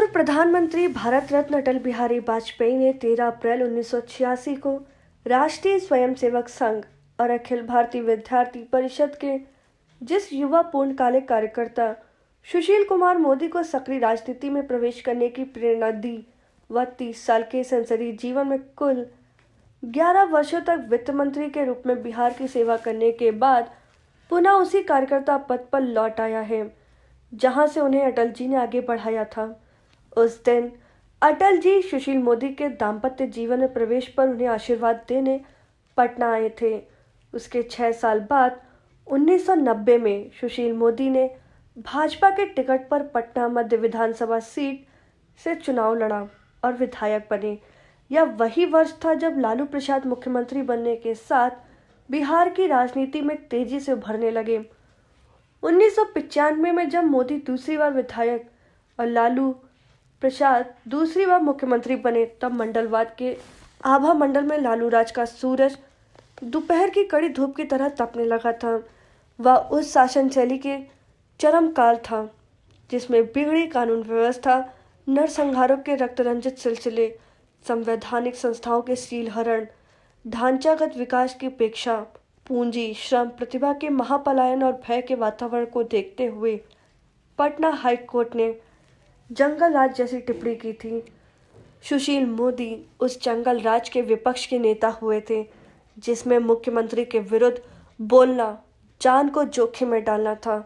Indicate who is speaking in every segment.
Speaker 1: प्रधानमंत्री भारत रत्न अटल बिहारी वाजपेयी ने 13 अप्रैल 1986 को राष्ट्रीय स्वयंसेवक संघ और अखिल भारतीय विद्यार्थी परिषद के जिस युवा पूर्णकालिक कार्यकर्ता सुशील कुमार मोदी को सक्रिय राजनीति में प्रवेश करने की प्रेरणा दी, वह 30 साल के संसदीय जीवन में कुल 11 वर्षों तक वित्त मंत्री के रूप में बिहार की सेवा करने के बाद पुनः उसी कार्यकर्ता पद पर लौट आया है, जहां से उन्हें अटल जी ने आगे बढ़ाया था। उस दिन अटल जी सुशील मोदी के दाम्पत्य जीवन में प्रवेश पर उन्हें आशीर्वाद देने पटना आए थे। उसके 6 साल बाद 1990 में सुशील मोदी ने भाजपा के टिकट पर पटना मध्य विधानसभा सीट से चुनाव लड़ा और विधायक बने। यह वही वर्ष था जब लालू प्रसाद मुख्यमंत्री बनने के साथ बिहार की राजनीति में तेजी से उभरने लगे। 1995 में जब मोदी दूसरी बार विधायक और लालू प्रसाद दूसरी बार मुख्यमंत्री बने, तब मंडलवाद के आभा मंडल में लालू राज का सूरज दोपहर की कड़ी धूप की तरह तपने लगा था। वह उस शासन शैली के चरम काल था जिसमें बिगड़ी कानून व्यवस्था, नरसंहारों के रक्तरंजित सिलसिले, संवैधानिक संस्थाओं के शीलहरण, ढांचागत विकास की उपेक्षा, पूंजी, श्रम, प्रतिभा के महापलायन और भय के वातावरण को देखते हुए पटना हाई कोर्ट ने जंगल राज जैसी टिप्पणी की थी। सुशील मोदी उस जंगल राज के विपक्ष के नेता हुए थे, जिसमें मुख्यमंत्री के विरुद्ध बोलना जान को जोखिम में डालना था।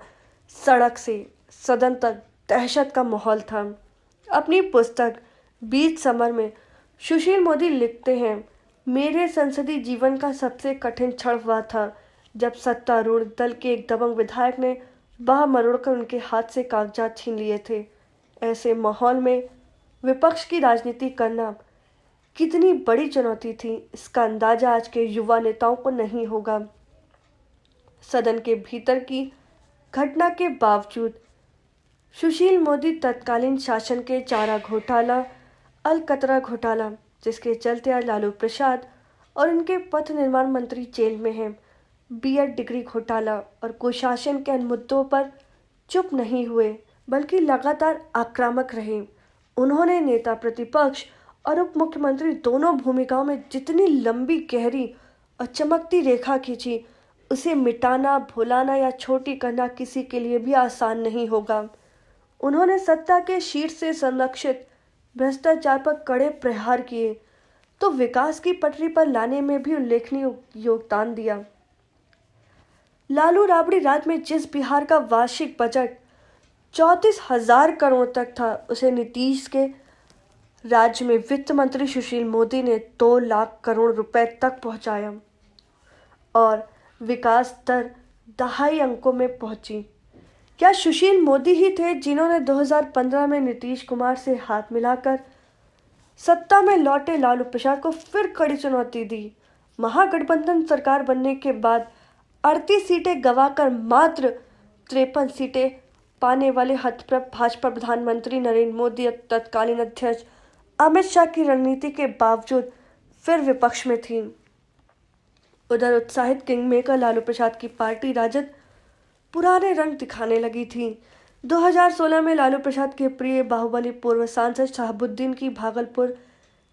Speaker 1: सड़क से सदन तक दहशत का माहौल था। अपनी पुस्तक बीच समर में सुशील मोदी लिखते हैं, मेरे संसदीय जीवन का सबसे कठिन क्षण हुआ था जब सत्तारूढ़ दल के एक दबंग विधायक ने बाह मरोड़कर उनके हाथ से कागजात छीन लिए थे। ऐसे माहौल में विपक्ष की राजनीति करना कितनी बड़ी चुनौती थी, इसका अंदाजा आज के युवा नेताओं को नहीं होगा। सदन के भीतर की घटना के बावजूद सुशील मोदी तत्कालीन शासन के चारा घोटाला, अलकतरा घोटाला, जिसके चलते आज लालू प्रसाद और उनके पथ निर्माण मंत्री जेल में हैं, बीएड डिग्री घोटाला और कुशासन के अन्य मुद्दों पर चुप नहीं हुए, बल्कि लगातार आक्रामक रहे। उन्होंने नेता प्रतिपक्ष और उप मुख्यमंत्री दोनों भूमिकाओं में जितनी लंबी, गहरी और चमकती रेखा खींची, उसे मिटाना, भुलाना या छोटी करना किसी के लिए भी आसान नहीं होगा। उन्होंने सत्ता के शीर्ष से संरक्षित भ्रष्टाचार पर कड़े प्रहार किए तो विकास की पटरी पर लाने में भी उल्लेखनीय योगदान दिया। लालू राबड़ी राज में जिस बिहार का वार्षिक बजट 34,000 करोड़ तक था, उसे नीतीश के राज्य में वित्त मंत्री सुशील मोदी ने 2 लाख करोड़ रुपए तक पहुंचाया और विकास दर दहाई अंकों में पहुंची। क्या सुशील मोदी ही थे जिन्होंने 2015 में नीतीश कुमार से हाथ मिलाकर सत्ता में लौटे लालू प्रसाद को फिर कड़ी चुनौती दी? महागठबंधन सरकार बनने के बाद 38 सीटें गंवाकर मात्र 53 सीटें पाने वाले हतप्रभ भाजपा प्रधानमंत्री नरेंद्र मोदी और तत्कालीन अध्यक्ष अमित शाह की रणनीति के बावजूद फिर विपक्ष में थी। उधर उत्साहित किंग मेकर लालू प्रसाद की पार्टी राजद पुराने रंग दिखाने लगी थी। 2016 में लालू प्रसाद के प्रिय बाहुबली पूर्व सांसद शहाबुद्दीन की भागलपुर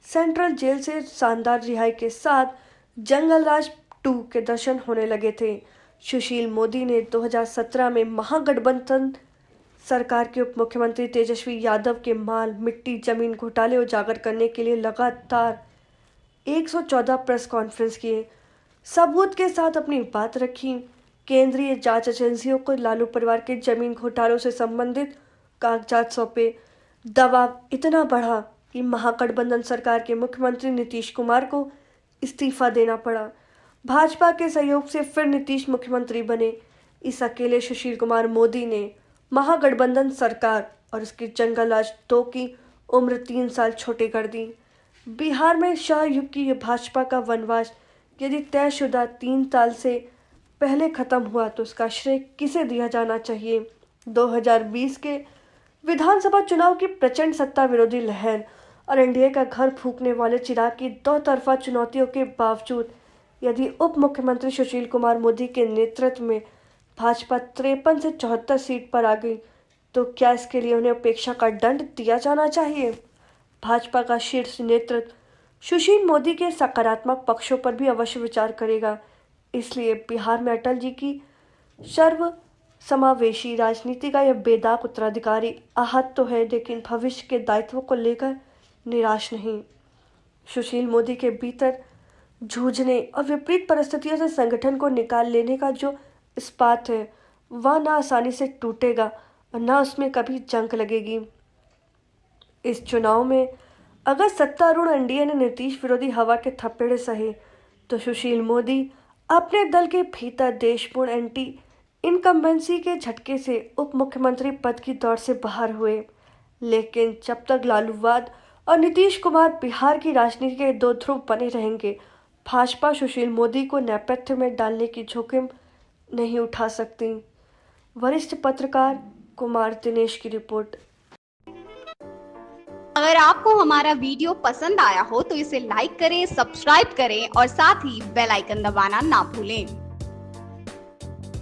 Speaker 1: सेंट्रल जेल से शानदार रिहाई के साथ जंगल राज 2 के दर्शन होने लगे थे। सुशील मोदी ने 2017 में महागठबंधन सरकार के उप मुख्यमंत्री तेजस्वी यादव के माल, मिट्टी, जमीन घोटाले उजागर करने के लिए लगातार 114 प्रेस कॉन्फ्रेंस किए, सबूत के साथ अपनी बात रखी। केंद्रीय जांच एजेंसियों को लालू परिवार के जमीन घोटालों से संबंधित कागजात सौंपे। दबाव इतना बढ़ा कि महागठबंधन सरकार के मुख्यमंत्री नीतीश कुमार को इस्तीफा देना पड़ा। भाजपा के सहयोग से फिर नीतीश मुख्यमंत्री बने। इस अकेले सुशील कुमार मोदी ने महागठबंधन सरकार और उसके जंगल राज 2 की उम्र 3 साल छोटी कर दी। बिहार में शाह युग की भाजपा का वनवास यदि तयशुदा 3 साल से पहले खत्म हुआ तो उसका श्रेय किसे दिया जाना चाहिए? 2020 के विधानसभा चुनाव की प्रचंड सत्ता विरोधी लहर और एनडीए का घर फूंकने वाले चिराग की 2 तरफा चुनौतियों के बावजूद यदि उप मुख्यमंत्री सुशील कुमार मोदी के नेतृत्व में भाजपा 53 से 74 सीट पर आ गई तो क्या इसके लिए उन्हें उपेक्षा का दंड दिया जाना चाहिए? भाजपा का शीर्ष नेतृत्व सुशील मोदी के सकारात्मक पक्षों पर भी अवश्य विचार करेगा। इसलिए बिहार में अटल जी की सर्व समावेशी राजनीति का यह बेदाग उत्तराधिकारी आहत तो है, लेकिन भविष्य के दायित्व को लेकर निराश नहीं। सुशील मोदी के भीतर जूझने और विपरीत परिस्थितियों से संगठन को निकाल लेने का जो इस्पात है, वह ना आसानी से टूटेगा और ना उसमें कभी जंग लगेगी। इस चुनाव में अगर सत्तारूढ़ एनडीए ने नीतीश विरोधी हवा के थप्पड़े सहे, तो सुशील मोदी अपने दल के भीतर देशपूर्ण एंटी इनकम्बेंसी के झटके से उप मुख्यमंत्री पद की दौड़ से बाहर हुए। लेकिन जब तक लालूवाद और नीतीश कुमार बिहार की राजनीति के दो ध्रुव बने रहेंगे, भाजपा सुशील मोदी को नेपथ्य में डालने की जोखिम नहीं उठा सकती। वरिष्ठ पत्रकार कुमार दिनेश की रिपोर्ट।
Speaker 2: अगर आपको हमारा वीडियो पसंद आया हो तो इसे लाइक करें, सब्सक्राइब करें और साथ ही बेल आइकन दबाना ना भूलें।